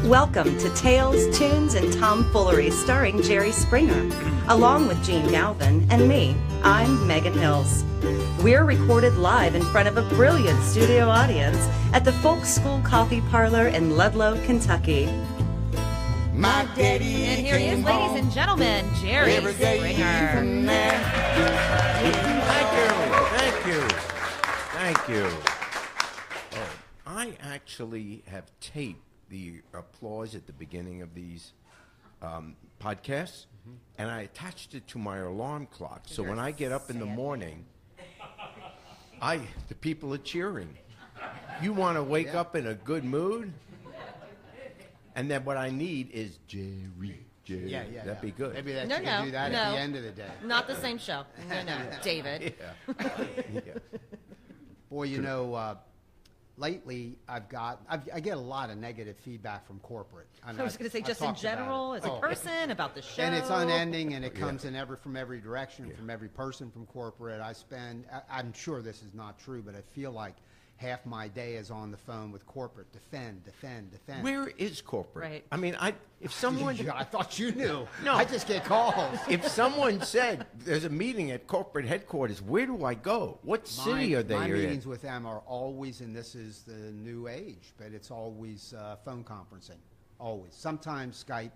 Welcome to Tales, Tunes, and Tomfoolery starring Jerry Springer, along with Gene Galvin and me. I'm Megan Hills. We're recorded live in front of a brilliant studio audience at the Folk School Coffee Parlor in Ludlow, Kentucky. My daddy and here he is, ladies and gentlemen, Jerry Springer. Thank you. Oh, I actually have taped the applause at the beginning of these podcasts, and I attached it to my alarm clock. So when I get up in the morning, the people are cheering. You want to wake up in a good mood? And then what I need is Jerry. Yeah. That'd be good. Maybe that No, you can do that at the no. end of the day. Not the same show. No, David. Yeah. Boy, you know, lately I get a lot of negative feedback from corporate. I was going to say, just in general, as a person, about the show. And it's unending, and it comes in from every direction, from every person from corporate. I'm sure this is not true, but I feel like half my day is on the phone with corporate. Defend. Where is corporate? Right. I mean, if someone... I thought you knew. No. I just get calls. If someone said there's a meeting at corporate headquarters, where do I go? What city are they My in? meetings with them are always, and this is the new age, but it's always phone conferencing. Always. Sometimes Skype.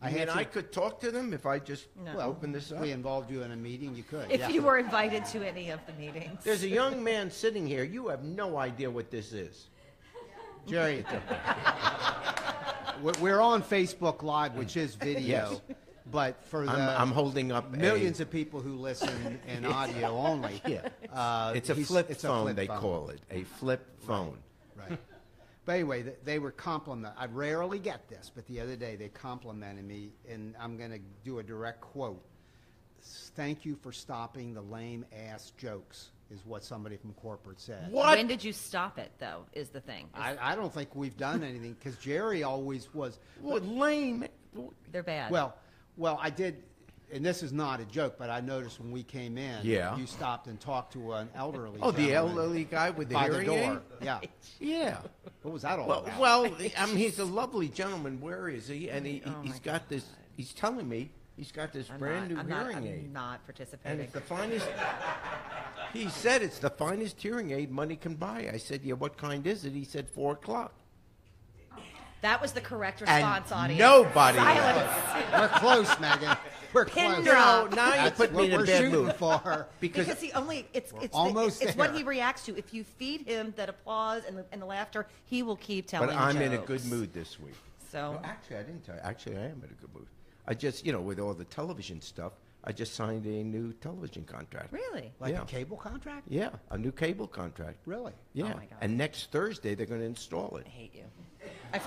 I could talk to them if I just open this up? We involved you in a meeting, you could. If you were invited to any of the meetings. There's a young man sitting here. You have no idea what this is. Jerry, we're on Facebook Live, which is video, Yes. but for the I'm holding up millions of people who listen in audio only. it's a flip phone, they call it. A flip phone. Right. But anyway, they were I rarely get this, but the other day they complimented me, and I'm going to do a direct quote. Thank you for stopping the lame-ass jokes, is what somebody from corporate said. What? When did you stop it, though, is the thing. I don't think we've done anything, because Jerry always was. What lame? They're bad. Well, I did, and this is not a joke, but I noticed when we came in, you stopped and talked to an elderly Oh, the gentleman elderly guy with the by hearing the door. aid? Yeah. Yeah. What was that all Well, about? well, I mean, he's a lovely gentleman. Where is he? And he's my got this. He's telling me he's got this brand new hearing aid. I'm not And participating. it's the finest. He said it's the finest hearing aid money can buy. I said, yeah, what kind is it? He said 4 o'clock. That was the correct response, And audience. nobody. Silence. We're close, Megan. We're Pin close. drop. Now you That's put me what in a we're bad shooting mood. for. Because he only, it's almost it's what there. he reacts to. If you feed him that applause and the laughter, he will keep telling But I'm jokes. in a good mood this week. So Well, actually, I didn't tell you. Actually, I am in a good mood. I just, with all the television stuff, I just signed a new television contract. really, Like Yeah. a cable contract? Yeah, a new cable contract. Really? Yeah. my God. And next Thursday, they're going to install it. I hate you. I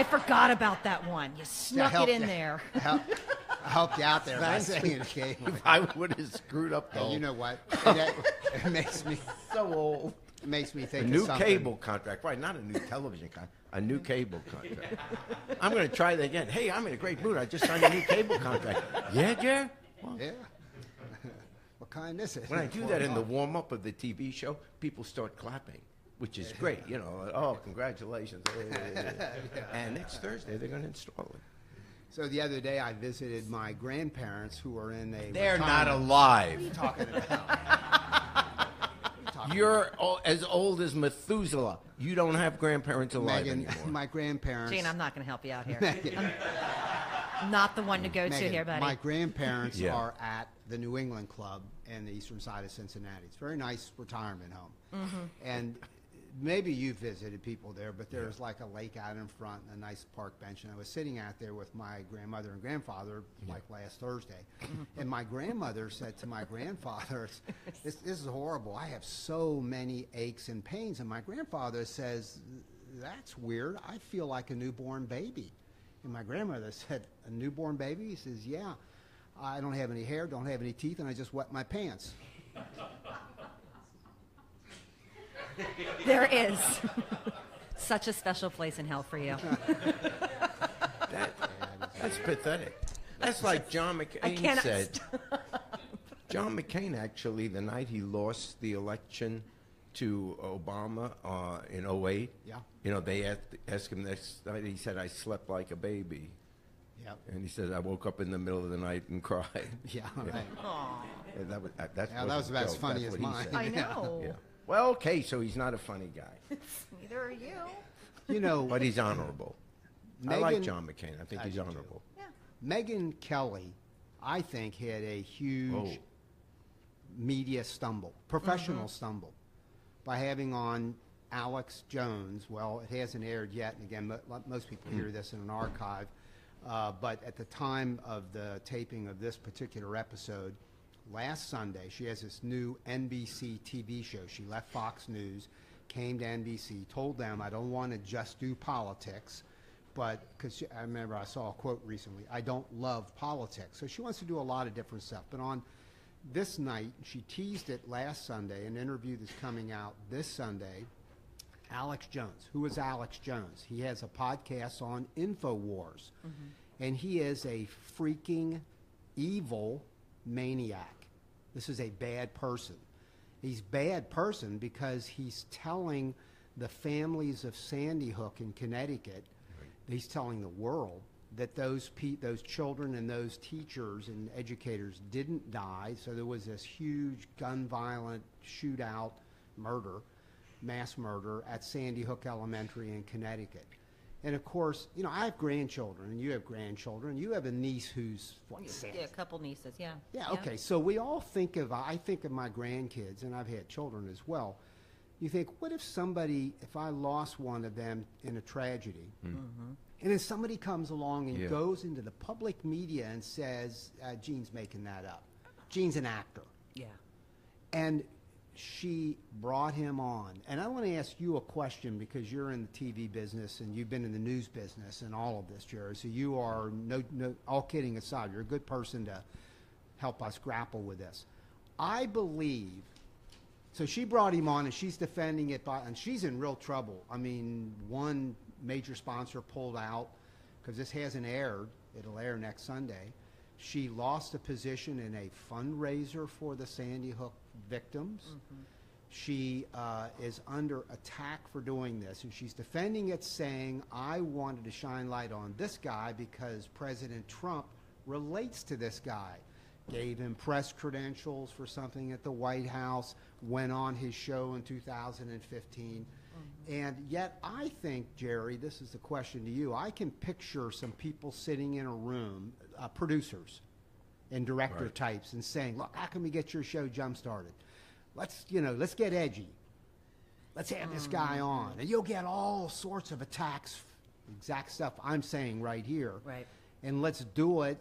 forgot about that one. You snuck it in there. I helped you out there by Thanks. saying a cable. I would have screwed up the Hey, whole. you know what? It makes me so old. it makes me A think new of something. cable contract, right? Not a new television contract. A new cable contract. I'm going to try that again. Hey, I'm in a great mood. I just signed a new cable contract. Yeah, Jer? Well, Yeah. What kind is it? when I do that in the warm-up of the TV show, people start clapping, which is great. Oh, congratulations. And next Thursday, they're going to install it. So the other day I visited my grandparents who are in a They're not retirement- alive. talking about. You're as old as Methuselah. You don't have grandparents alive Megan, anymore. my grandparents. Gene, I'm not going to help you out here. Megan, I'm not the one to go to Megan, here, buddy. my grandparents Yeah. are at the New England Club in the eastern side of Cincinnati. It's a very nice retirement home. And maybe you visited people there, but there's like a lake out in front and a nice park bench. And I was sitting out there with my grandmother and grandfather like last Thursday. And my grandmother said to my grandfather, this is horrible. I have so many aches and pains. And my grandfather says, that's weird. I feel like a newborn baby. And my grandmother said, a newborn baby? He says, yeah. I don't have any hair, don't have any teeth, and I just wet my pants. There is such a special place in hell for you. That's pathetic. That's like John I McCain cannot said. John McCain, actually, the night he lost the election to Obama in '08. Yeah. You know, they asked him next night. He said, "I slept like a baby." Yep. And he said, "I woke up in the middle of the night and cried." Yeah, right. And that was about as funny as mine. I know. Yeah. Well, okay, so he's not a funny guy, Neither are you. You know, but he's honorable. I like John McCain. I think I he's do too. honorable. Yeah. Megyn Kelly, I think, had a huge media stumble, professional stumble, by having on Alex Jones. Well, it hasn't aired yet, and again, most people hear this in an archive. But at the time of the taping of this particular episode, last Sunday, she has this new NBC TV show. She left Fox News, came to NBC, told them, I don't want to just do politics, but because I remember I saw a quote recently, I don't love politics. So she wants to do a lot of different stuff. But on this night, she teased it last Sunday, an interview that's coming out this Sunday, Alex Jones. Who is Alex Jones? He has a podcast on Infowars, and he is a freaking evil maniac. This is a bad person. He's bad person because he's telling the families of Sandy Hook in Connecticut, he's telling the world that those children and those teachers and educators didn't die. So there was this huge gun violent shootout murder, mass murder at Sandy Hook Elementary in Connecticut. And of course, you know, I have grandchildren, and you have grandchildren. You have a niece who's, what, 6? Yeah, a couple nieces, yeah. Yeah, okay. So we all think of, I think of my grandkids, and I've had children as well. You think, what if I lost one of them in a tragedy, and then somebody comes along and goes into the public media and says, Gene's making that up. Gene's an actor. Yeah. And she brought him on. And I want to ask you a question because you're in the TV business and you've been in the news business and all of this, Jerry. So you are, all kidding aside, you're a good person to help us grapple with this. I believe, so she brought him on and she's defending it, and she's in real trouble. I mean, one major sponsor pulled out because this hasn't aired. It'll air next Sunday. She lost a position in a fundraiser for the Sandy Hook victims. She is under attack for doing this, and she's defending it, saying, I wanted to shine light on this guy because President Trump relates to this guy. Gave him press credentials for something at the White House, went on his show in 2015. And yet I think, Jerry, this is the question to you, I can picture some people sitting in a room, producers and director types, and saying, look, how can we get your show jump-started? Let's get edgy. Let's have this guy on. And you'll get all sorts of attacks, exact stuff I'm saying right here. Right. And let's do it.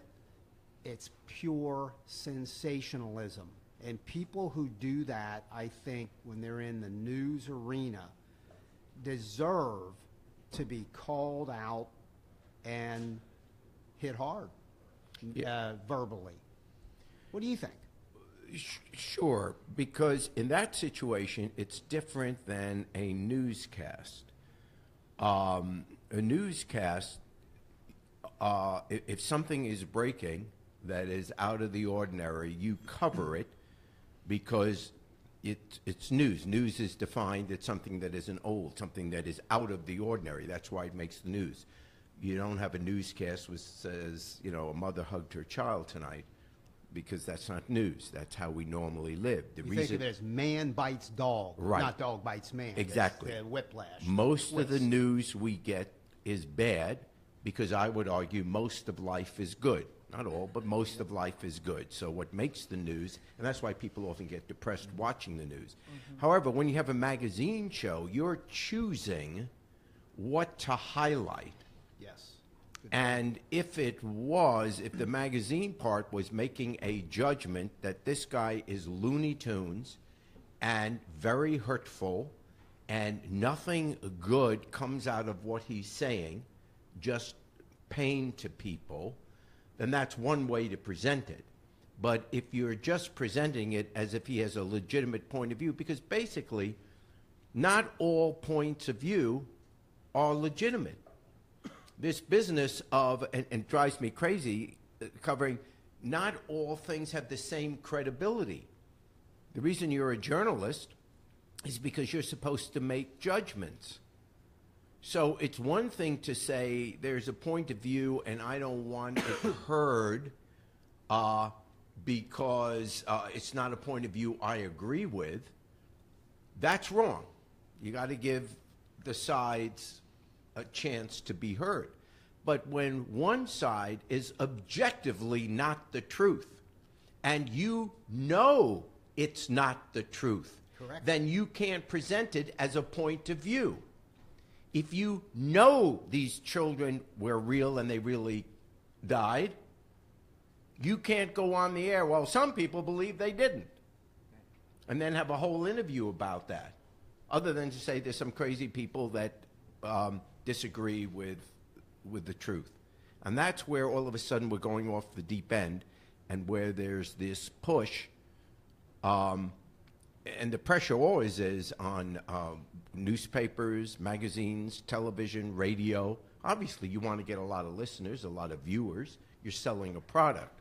It's pure sensationalism. And people who do that, I think, when they're in the news arena, deserve to be called out and hit hard verbally. What do you think? Sure, because in that situation, it's different than a newscast. A newscast, if something is breaking that is out of the ordinary, you cover it because it's news. News is defined as something that isn't old, something that is out of the ordinary. That's why it makes the news. You don't have a newscast which says, a mother hugged her child tonight, because that's not news. That's how we normally live. You think of it as man bites dog, not dog bites man. Exactly. It's the whiplash. Most of the news we get is bad because I would argue most of life is good. Not all, but most of life is good. So what makes the news, and that's why people often get depressed watching the news. However, when you have a magazine show, you're choosing what to highlight. Yes. And if the magazine part was making a judgment that this guy is Looney Tunes and very hurtful and nothing good comes out of what he's saying, just pain to people, then that's one way to present it. But if you're just presenting it as if he has a legitimate point of view, because basically not all points of view are legitimate. This business of, and it drives me crazy, covering not all things have the same credibility. The reason you're a journalist is because you're supposed to make judgments. So it's one thing to say there's a point of view and I don't want it heard because it's not a point of view I agree with. That's wrong. You got to give the sides a chance to be heard. But when one side is objectively not the truth, and you know it's not the truth, correct, then you can't present it as a point of view. If you know these children were real and they really died, you can't go on the air, well, some people believe they didn't, and then have a whole interview about that, other than to say there's some crazy people that disagree with the truth. And that's where all of a sudden we're going off the deep end, and where there's this push, and the pressure always is on newspapers, magazines, television, radio. Obviously, you want to get a lot of listeners, a lot of viewers. You're selling a product.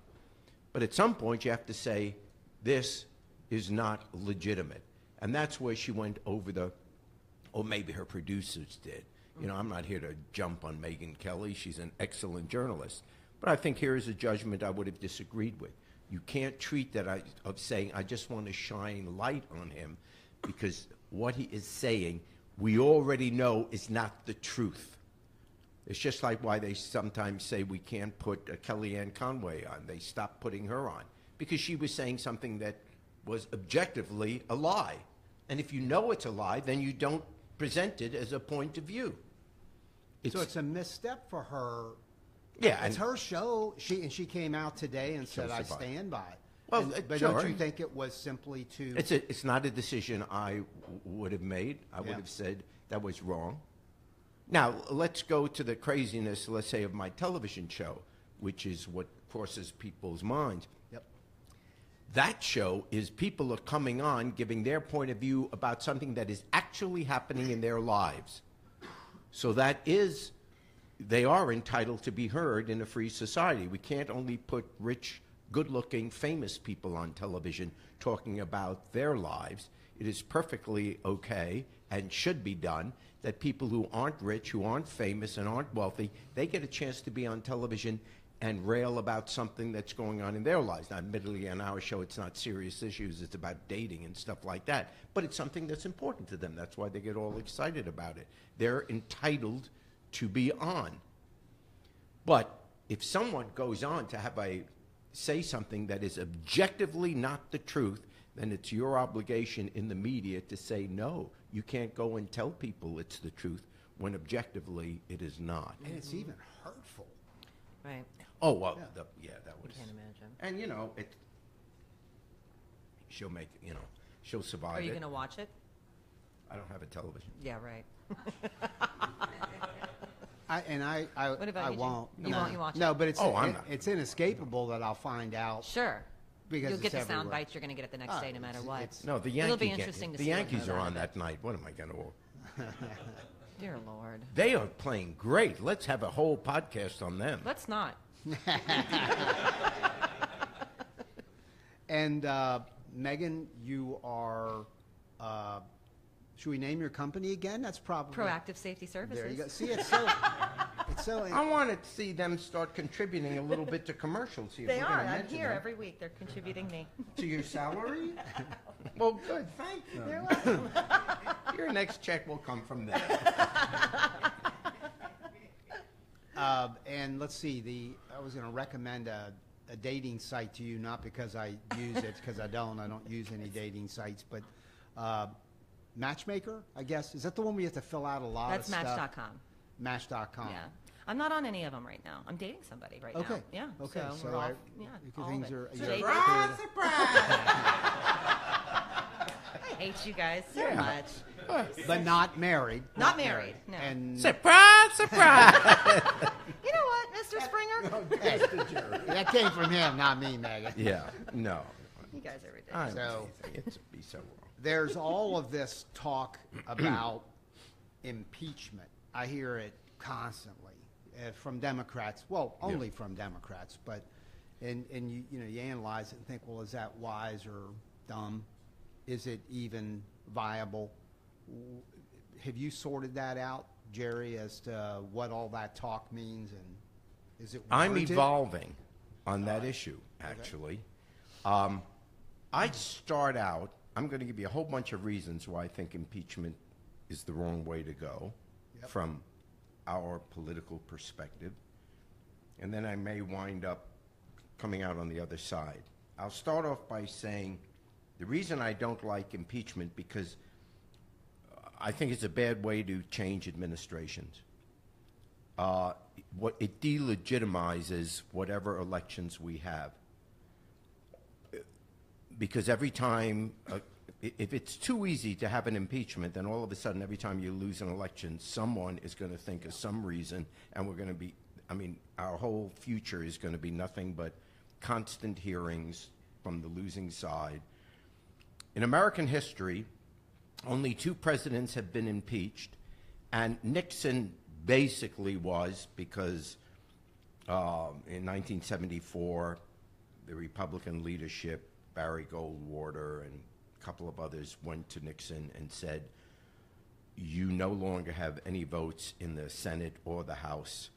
But at some point, you have to say, this is not legitimate. And that's where she went over the, or maybe her producers did. You know, I'm not here to jump on Megyn Kelly. She's an excellent journalist. But I think here is a judgment I would have disagreed with. You can't treat that of saying, I just want to shine light on him, because what he is saying, we already know is not the truth. It's just like why they sometimes say we can't put Kellyanne Conway on. They stopped putting her on because she was saying something that was objectively a lie. And if you know it's a lie, then you don't present it as a point of view. So it's a misstep for her. Yeah, it's her show. She came out today and said, "I stand by it." Well, but sure. don't you think it was simply to? It's not a decision I would have made. I would Yeah. have said that was wrong. Now let's go to the craziness, let's say, of my television show, which is what crosses people's minds. Yep. That show is people are coming on, giving their point of view about something that is actually happening in their lives. So that is, they are entitled to be heard in a free society. We can't only put rich, good-looking, famous people on television talking about their lives. It is perfectly okay and should be done that people who aren't rich, who aren't famous, and aren't wealthy, they get a chance to be on television and rail about something that's going on in their lives. Now, admittedly, on our show, it's not serious issues. It's about dating and stuff like that. But it's something that's important to them. That's why they get all excited about it. They're entitled to be on. But if someone goes on to say something that is objectively not the truth, then it's your obligation in the media to say, no, you can't go and tell people it's the truth when objectively it is not. And it's even hurtful. Right. Oh, well, Yeah. that was. Can't imagine. And, you know, she'll make, she'll survive it. Are you going to watch it? I don't have a television. Yeah, right. What about you, Jene? won't. You won't watch it? No, but I'm not. it's inescapable that I'll find out. Sure. Because You'll get it's the sound everywhere. bites you're going to get it the next day no matter what. No, the It'll be Yankees. interesting to The see what Yankees comes are out on of it. that night. What am I going to? Dear Lord. They are playing great. Let's have a whole podcast on them. Let's not. And Megyn, you are. Should we name your company again? That's probably Proactive Safety Services. There you go. See, it's so. It's so. I want to see them start contributing a little bit to commercials here. They We're are. gonna I'm mention here them. every week. They're contributing me. To your salary? Well, good. Thank you. You're welcome. Your next check will come from them. And let's see. I was going to recommend a dating site to you, not because I use it, because I don't use any dating sites, but Matchmaker, I guess. Is that the one where you have to fill out a lot That's of stuff? Match.com. Match.com. Yeah. I'm not on any of them right now. I'm dating somebody right now. Okay. Yeah. Okay. So we're all, yeah, all things of it. are. Jake, you're- I hate you guys so Yeah. much. But not married. Not married, no. And Surprise, surprise. You know what, Mr. Springer? that came from him, not me, Megan. Yeah, no. You guys are ridiculous. So- It's be so wrong. There's all of this talk about impeachment. I hear it constantly from Democrats. Well, only from Democrats, but and you analyze it and think, well, is that wise or dumb? Is it even viable. Have you sorted that out, Jerry, as to what all that talk means, and is it I'm warranted? evolving on that issue, actually. I'd start out, I'm going to give you a whole bunch of reasons why I think impeachment is the wrong way to go from our political perspective. And then I may wind up coming out on the other side. I'll start off by saying the reason I don't like impeachment, because I think it's a bad way to change administrations. What it delegitimizes whatever elections we have. Because every time, if it's too easy to have an impeachment, then all of a sudden, every time you lose an election, someone is going to think of some reason, and we're going to be, our whole future is going to be nothing but constant hearings from the losing side. In American history, only 2 presidents have been impeached, and Nixon basically was, because in 1974, the Republican leadership, Barry Goldwater and a couple of others, went to Nixon and said, you no longer have any votes in the Senate or the House.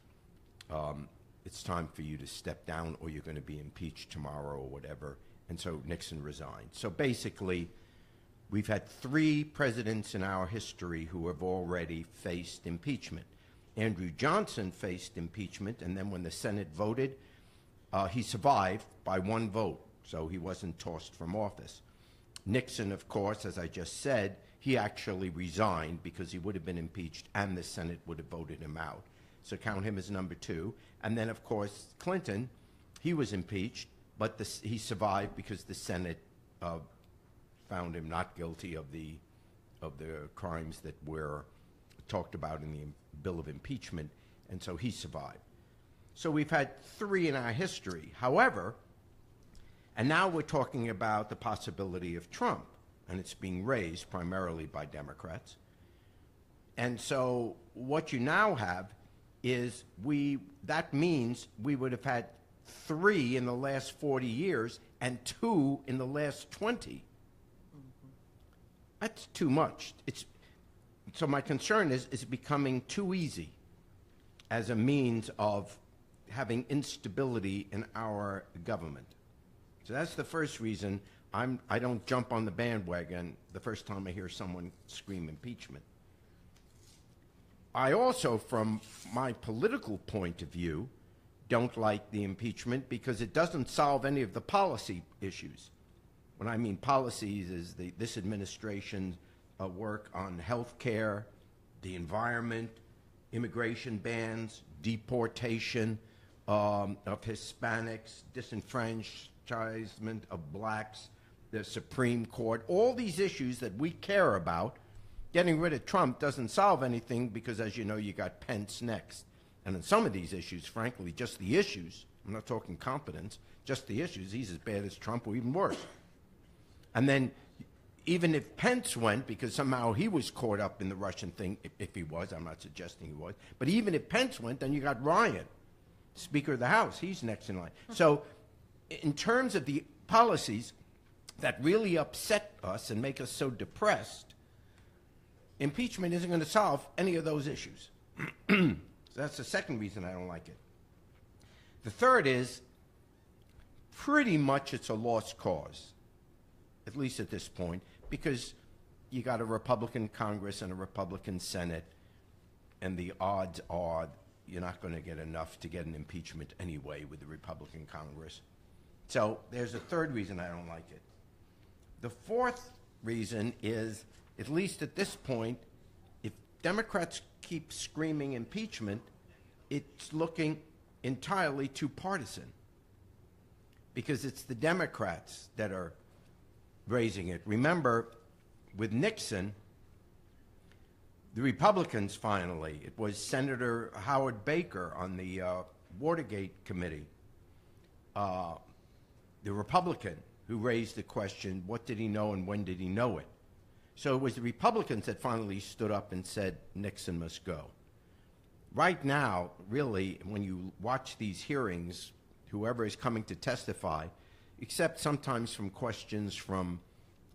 It's time for you to step down, or you're going to be impeached tomorrow or whatever. And so Nixon resigned. So basically, we've had 3 presidents in our history who have already faced impeachment. Andrew Johnson faced impeachment, and then when the Senate voted, he survived by 1 vote, so he wasn't tossed from office. Nixon, of course, as I just said, he actually resigned because he would have been impeached and the Senate would have voted him out. So count him as number 2. And then, of course, Clinton, he was impeached, but he survived because the Senate found him not guilty of the crimes that were talked about in the bill of impeachment, and so he survived. So we've had 3 in our history. However, and now we're talking about the possibility of Trump, and it's being raised primarily by Democrats. And so what you now have is that means we would have had 3 in the last 40 years and 2 in the last 20. That's too much. So my concern is it's becoming too easy as a means of having instability in our government. So that's the first reason I don't jump on the bandwagon the first time I hear someone scream impeachment. I also, from my political point of view, don't like the impeachment because it doesn't solve any of the policy issues. When I mean policies is this administration's work on health care, the environment, immigration bans, deportation of Hispanics, disenfranchisement of blacks, the Supreme Court, all these issues that we care about. Getting rid of Trump doesn't solve anything because, as you know, you got Pence next. And in some of these issues, frankly, just the issues, I'm not talking competence, just the issues, he's as bad as Trump or even worse. And then even if Pence went, because somehow he was caught up in the Russian thing, if he was, I'm not suggesting he was, but even if Pence went, then you got Ryan, Speaker of the House, he's next in line. So in terms of the policies that really upset us and make us so depressed, impeachment isn't going to solve any of those issues. So that's the second reason I don't like it. The third is pretty much it's a lost cause, at least at this point, because you got a Republican Congress and a Republican Senate, and the odds are you're not going to get enough to get an impeachment anyway with the Republican Congress. So there's a third reason I don't like it. The fourth reason is, at least at this point, if Democrats keep screaming impeachment, it's looking entirely too partisan, because it's the Democrats that are raising it. Remember, with Nixon, the Republicans finally, it was Senator Howard Baker on the Watergate Committee, the Republican, who raised the question, what did he know and when did he know it? So it was the Republicans that finally stood up and said Nixon must go. Right now, really, when you watch these hearings, whoever is coming to testify, except sometimes from questions from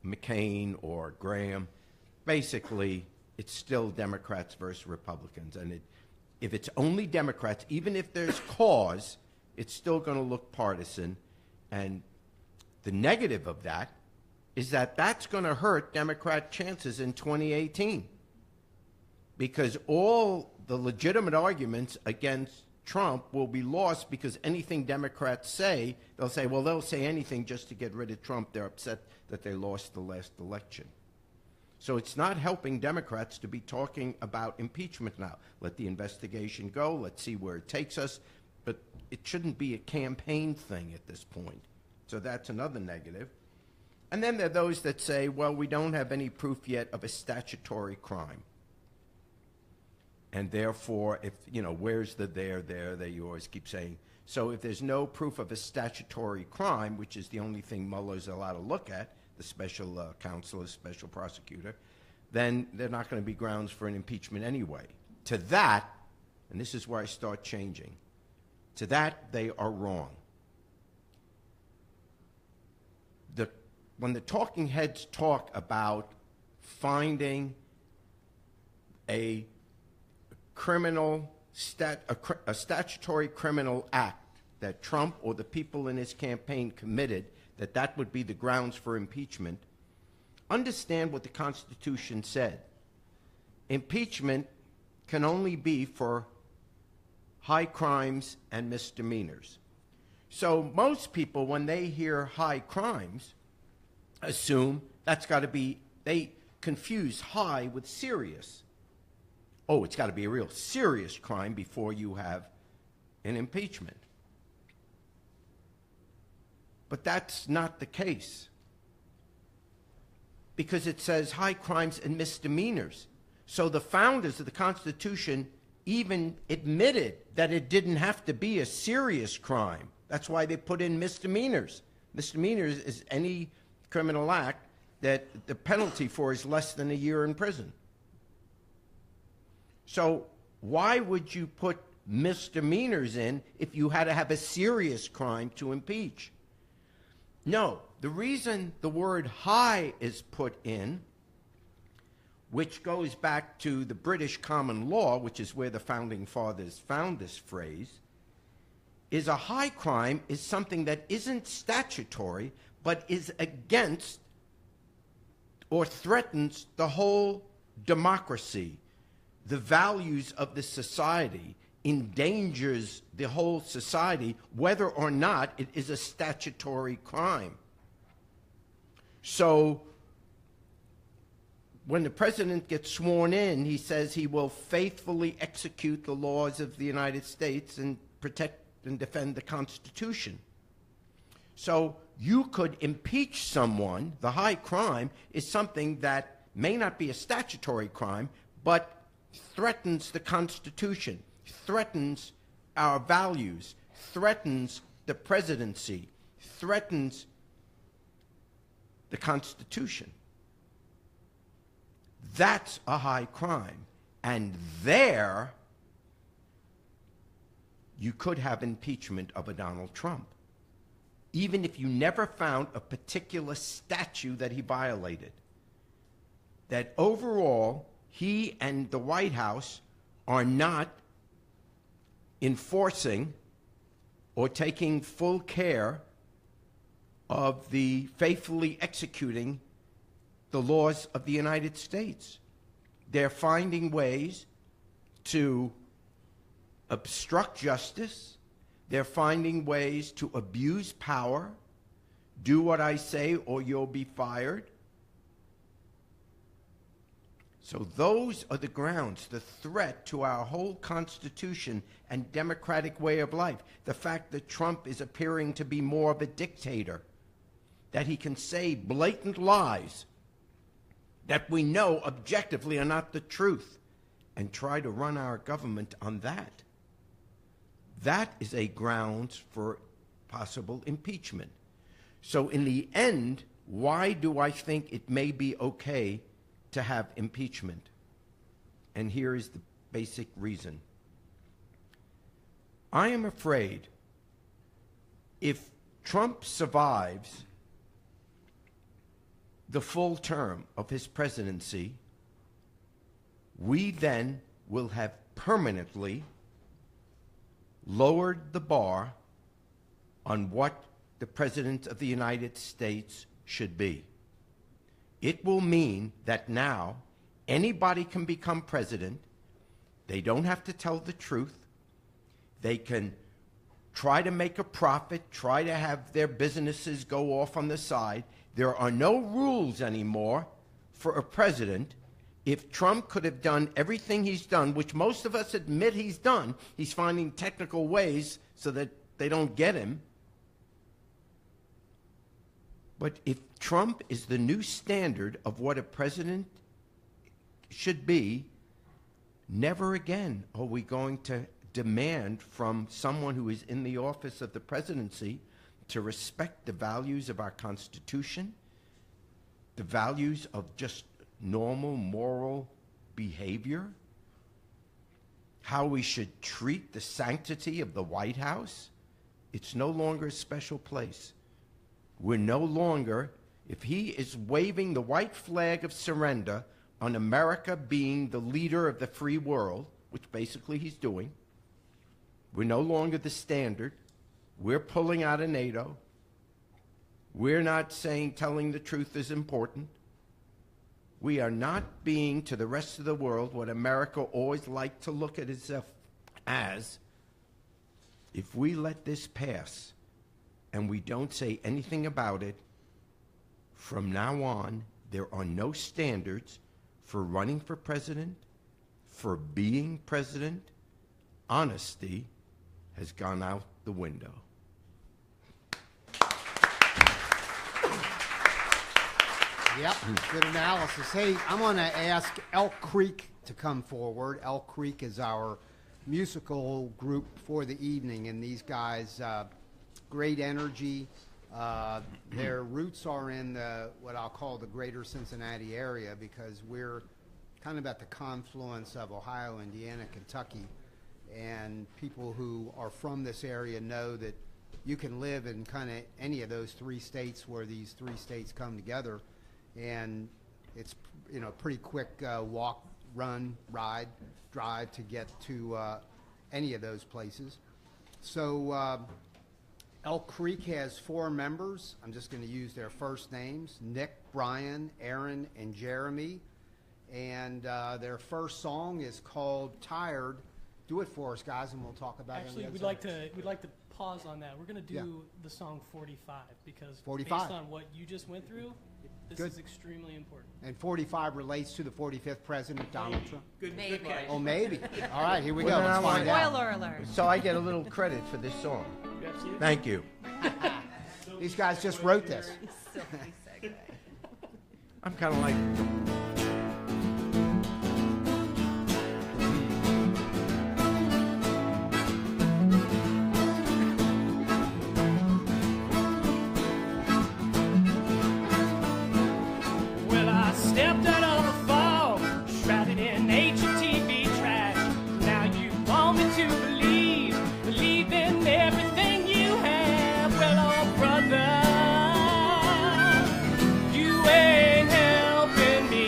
McCain or Graham, basically it's still Democrats versus Republicans. And if it's only Democrats, even if there's cause, it's still going to look partisan. And the negative of that is that that's going to hurt Democrat chances in 2018. Because all the legitimate arguments against Trump will be lost because anything Democrats say, they'll say anything just to get rid of Trump. They're upset that they lost the last election. So it's not helping Democrats to be talking about impeachment now. Let the investigation go. Let's see where it takes us. But it shouldn't be a campaign thing at this point. So that's another negative. And then there are those that say, well, we don't have any proof yet of a statutory crime. And therefore, if, where's the there, that you always keep saying. So if there's no proof of a statutory crime, which is the only thing Mueller's allowed to look at, the special counsel, special prosecutor, then they're not going to be grounds for an impeachment anyway. To that, and this is where I start changing, to that they are wrong. When the talking heads talk about finding a statutory criminal act that Trump or the people in his campaign committed, that would be the grounds for impeachment, understand what the Constitution said. Impeachment can only be for high crimes and misdemeanors. So most people, when they hear high crimes, assume that's got to be, they confuse high with serious. Oh, it's got to be a real serious crime before you have an impeachment. But that's not the case. Because it says high crimes and misdemeanors. So the founders of the Constitution even admitted that it didn't have to be a serious crime. That's why they put in misdemeanors. Misdemeanors is any criminal act that the penalty for is less than a year in prison. So why would you put misdemeanors in if you had to have a serious crime to impeach? No, the reason the word high is put in, which goes back to the British common law, which is where the founding fathers found this phrase, is a high crime is something that isn't statutory, but is against or threatens the whole democracy, the values of the society, endangers the whole society, whether or not it is a statutory crime. So when the president gets sworn in, he says he will faithfully execute the laws of the United States and protect and defend the Constitution. So you could impeach someone. The high crime is something that may not be a statutory crime, but threatens the Constitution, threatens our values, threatens the presidency, threatens the Constitution. That's a high crime. And there, you could have impeachment of a Donald Trump, even if you never found a particular statute that he violated. That overall, he and the White House are not enforcing or taking full care of the faithfully executing the laws of the United States. They're finding ways to obstruct justice. They're finding ways to abuse power. Do what I say or you'll be fired. So those are the grounds, the threat to our whole Constitution and democratic way of life. The fact that Trump is appearing to be more of a dictator, that he can say blatant lies that we know objectively are not the truth and try to run our government on that. That is a grounds for possible impeachment. So in the end, why do I think it may be okay to have impeachment? And here is the basic reason. I am afraid if Trump survives the full term of his presidency, we then will have permanently lowered the bar on what the President of the United States should be. It will mean that now anybody can become president. They don't have to tell the truth. They can try to make a profit, try to have their businesses go off on the side. There are no rules anymore for a president. If Trump could have done everything he's done, which most of us admit he's done, he's finding technical ways so that they don't get him. But if Trump is the new standard of what a president should be, never again are we going to demand from someone who is in the office of the presidency to respect the values of our Constitution, the values of just normal moral behavior, how we should treat the sanctity of the White House. It's no longer a special place. We're no longer, if he is waving the white flag of surrender on America being the leader of the free world, which basically he's doing, we're no longer the standard. We're pulling out of NATO. We're not saying telling the truth is important. We are not being to the rest of the world what America always liked to look at itself as. If we let this pass and we don't say anything about it, from now on, there are no standards for running for president, for being president. Honesty has gone out the window. Yep, good analysis. Hey, I'm going to ask Elk Creek to come forward. Elk Creek is our musical group for the evening, and these guys, great energy. Their roots are in what I'll call the greater Cincinnati area, because we're kind of at the confluence of Ohio, Indiana, Kentucky, and people who are from this area know that you can live in kind of any of those three states where these three states come together, and it's pretty quick walk, run, ride, drive to get to any of those places. So Elk Creek has 4 members. I'm just going to use their first names: Nick, Brian, Aaron, and Jeremy. And their first song is called "Tired." Do it for us, guys, and we'll talk about it. Actually, we'd like to pause on that. We're going to do the song 45 because 45. Based on what you just went through, this Good. is extremely important. And 45 relates to the 45th president, Donald Trump. Good. Maybe. Oh, maybe. All right, here we Well, go. then Let's I find want- out. Spoiler alert. So I get a little credit for this song. Absolutely. Thank you. These guys just wrote this. Silly segue. I'm kind of like, Well, I stepped out of a fog, shrouded in HTV trash. Now you want me to believe in everything you have. Well, oh brother, you ain't helping me.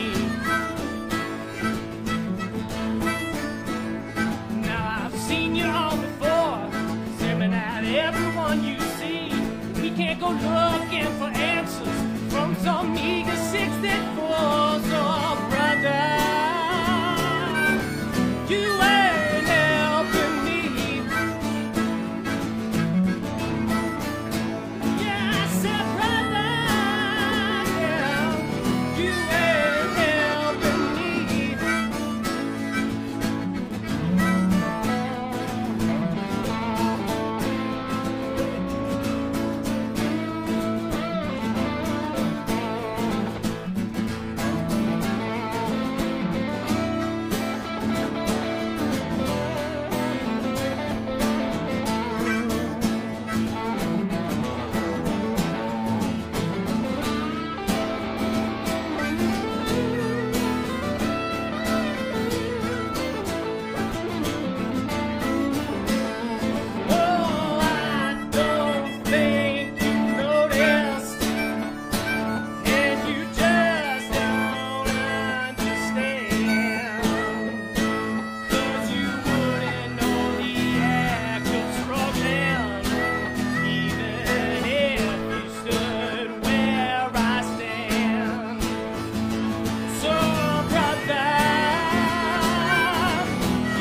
Now I've seen you all before, staring at everyone you see. We can't go looking for answers from some eager 64. So, brother, you ain't helping me. Yeah, I said, brother, yeah, you ain't helping me.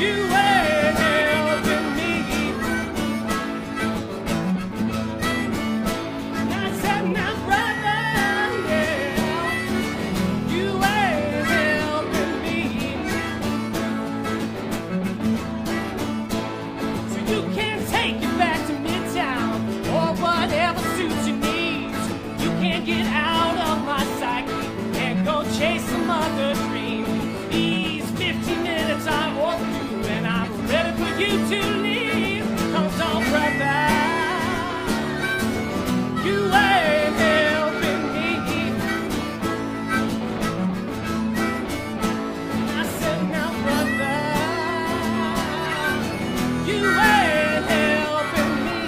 You ain't helping me. And I said, now, brother, yeah, you ain't helping me. So you can't take it back to Midtown or whatever suits your needs. You can't get out of my psyche and go chase some other dream. These 15 minutes I walk through and I'm ready for you to leave. Come on, brother, you ain't helping me. I said, now, brother, you ain't helping me.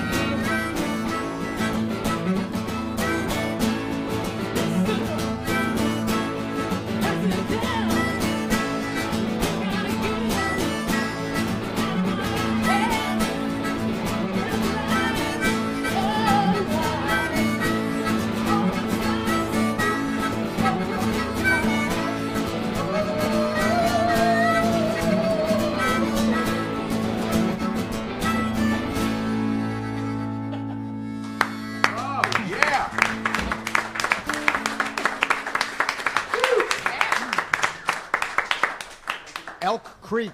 Oh, yeah. Elk Creek,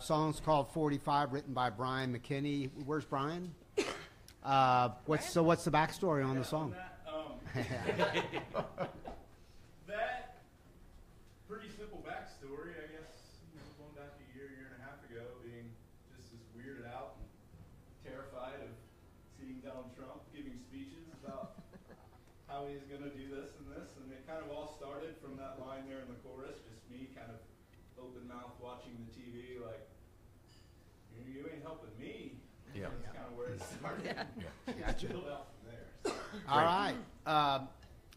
song's called 45, written by Brian McKinney. Where's Brian? What's the backstory on the song? That pretty simple backstory, I guess, going back a year and a half ago, being just as weirded out and terrified of seeing Donald Trump giving speeches about how he's going to do this, and it kind of all started from that line there in the chorus, just me kind of open mouth watching the TV, like, you ain't helping me. Yeah. That's kind of where it started. Gotcha. Build out from there. So. All right.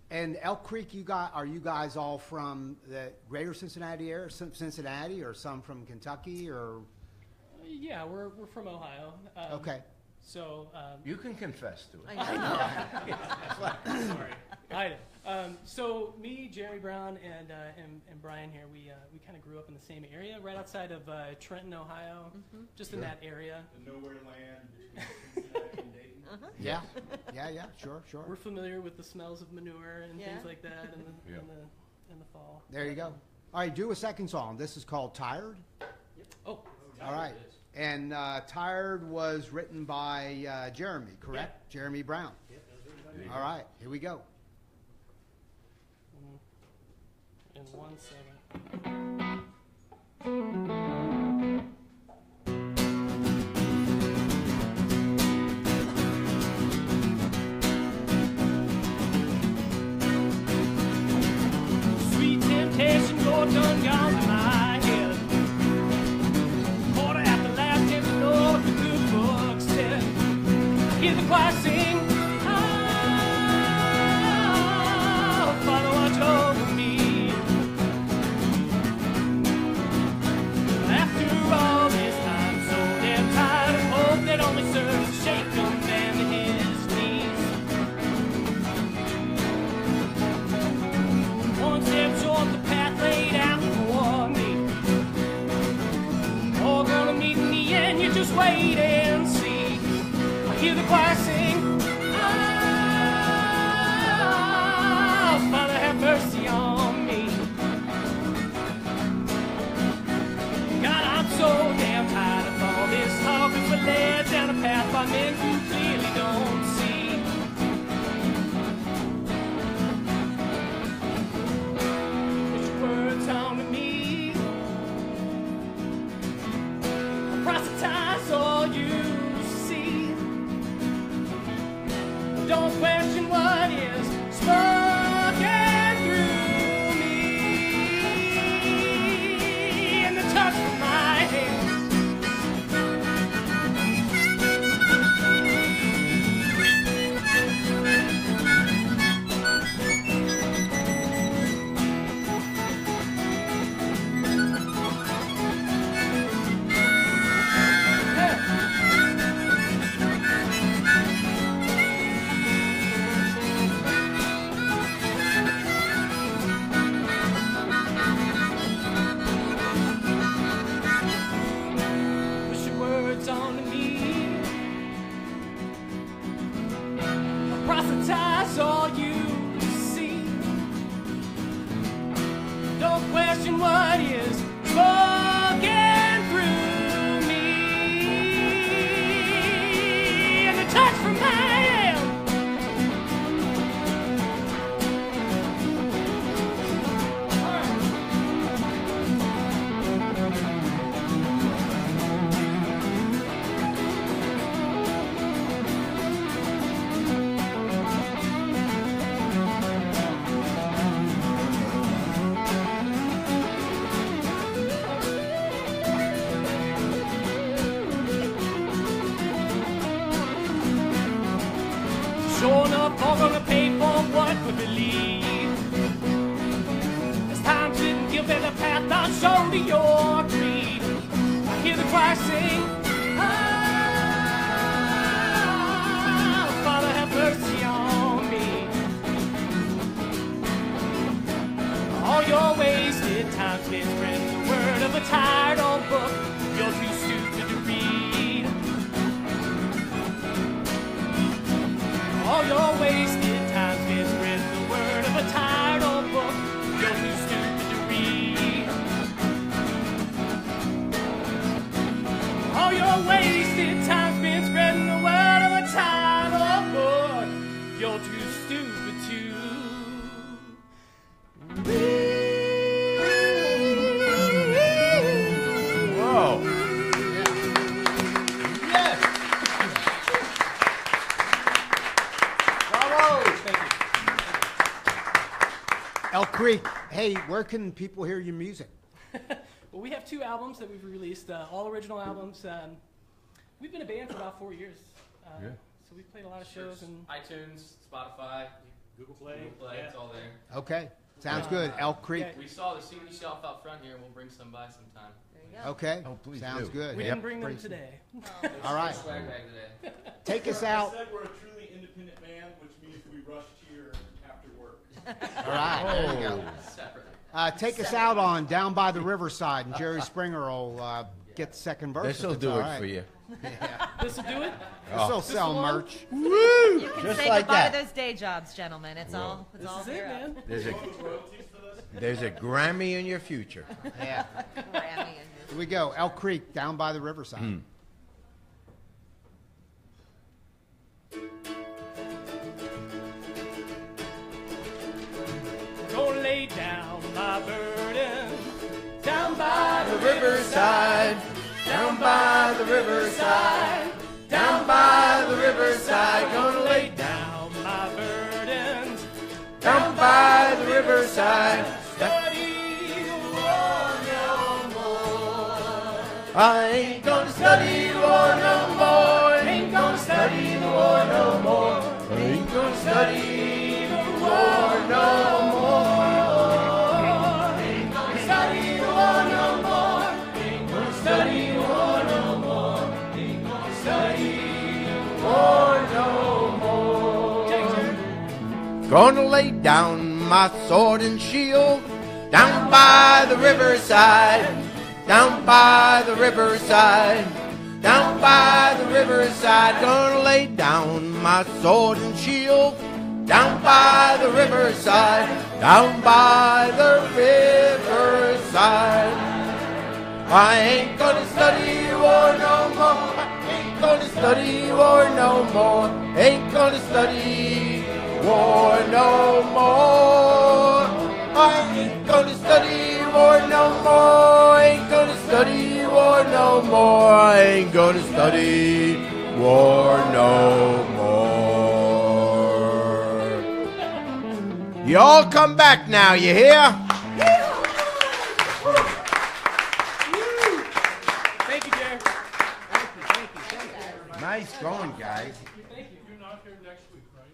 And Elk Creek, are you guys all from the greater Cincinnati area, Cincinnati, or some from Kentucky, or? Yeah, we're from Ohio. Okay. So You can confess to it. sorry, I know. So me, Jerry Brown, and Brian here, we kind of grew up in the same area, right outside of Trenton, Ohio, just in that area. The nowhere land between Cincinnati and Dayton. Yeah. Sure. We're familiar with the smells of manure and Yeah. things like that in the Yeah. in the fall. There you go. All right, do a second song. This is called Tired. Oh, All right. And Tired was written by Jeremy, correct? Yeah. Jeremy Brown. All right, here we go. in 1 second. Sweet temptation, you're done gone to my head. Quarter after last, and you know what the good book said. I hear the choir sing, oh, Father, watch over me. After all this time, so damn tired of hope that only serves to shake a man to his knees. One step short, the path laid out for me. All gonna meet in the end, you just wait and see. I hear the choir sing, ah, Father, have mercy on me. God, I'm so damn tired of all this talk as we're led down a path by men who clearly don't see. Put your words on to me. Proselytize all you see. Don't question what is spoken through me. In the touch of my hand, what is spoken through me. And the touch from my hand. Sure enough, all gonna pay for what we believe. As time didn't give it a path, I'll show to your creed. I hear the choir sing, ah, Father have mercy on me. All your wasted time spent spreading the word of a tired old book you're too stupid to read. All your wasted time spent spreading the word of a tired old book you're too stupid to read. All your wasted time spent spreading the word of a tired old book you're too stupid to read. Whoa. Yes. Bravo. Thank you. Elk Creek, hey, where can people hear your music? Well, we have 2 albums that we've released, all original albums. We've been a band for about 4 years. Yeah. So we've played a lot of shows. And iTunes, Spotify, Google Play. it's all there. Okay, sounds good. Elk Creek. yeah. We saw the CD shelf out front here, and we'll bring some by sometime. Okay, Oh, please sounds do. good. We Yep. didn't bring them Pretty- today. All right, Swag bag today. take us I out. said we're a truly independent band, which means we rush here after work. All right, there you go. Separate. Take us out on Down by the Riverside, and Jerry Springer will get the second verse. This'll if it's do all it right. for you. This will do it. This'll This sell the one? merch. You can Just say like goodbye that. to those day jobs, gentlemen. It's all This is here it, up. man. There's a Grammy in your future. Yeah. Grammy and Here we go. Elk Creek, Down by the Riverside. Gonna lay down my burden down by the Riverside, down by the riverside, down by the riverside, gonna lay down down my burdens. down by the riverside. Study war no more. I ain't gonna study the war no more. Ain't gonna study the war no more. Ain't gonna study the war no more. Ain't gonna study the war no more. Ain't gonna study the war no more. Ain't gonna study the war no more. Gonna lay down my sword and shield down by the riverside, down by the riverside, down by the riverside. Gonna lay down my sword and shield down by the riverside, down by the riverside. I ain't gonna study war no more. I ain't gonna study war no more. Ain't gonna study war no more. I ain't gonna study war no more. Ain't gonna study war no more. I ain't gonna study war no more. Y'all come back now, you hear? Thank you, Jerry. Nice going, guys. Thank you. You're not here next week, right?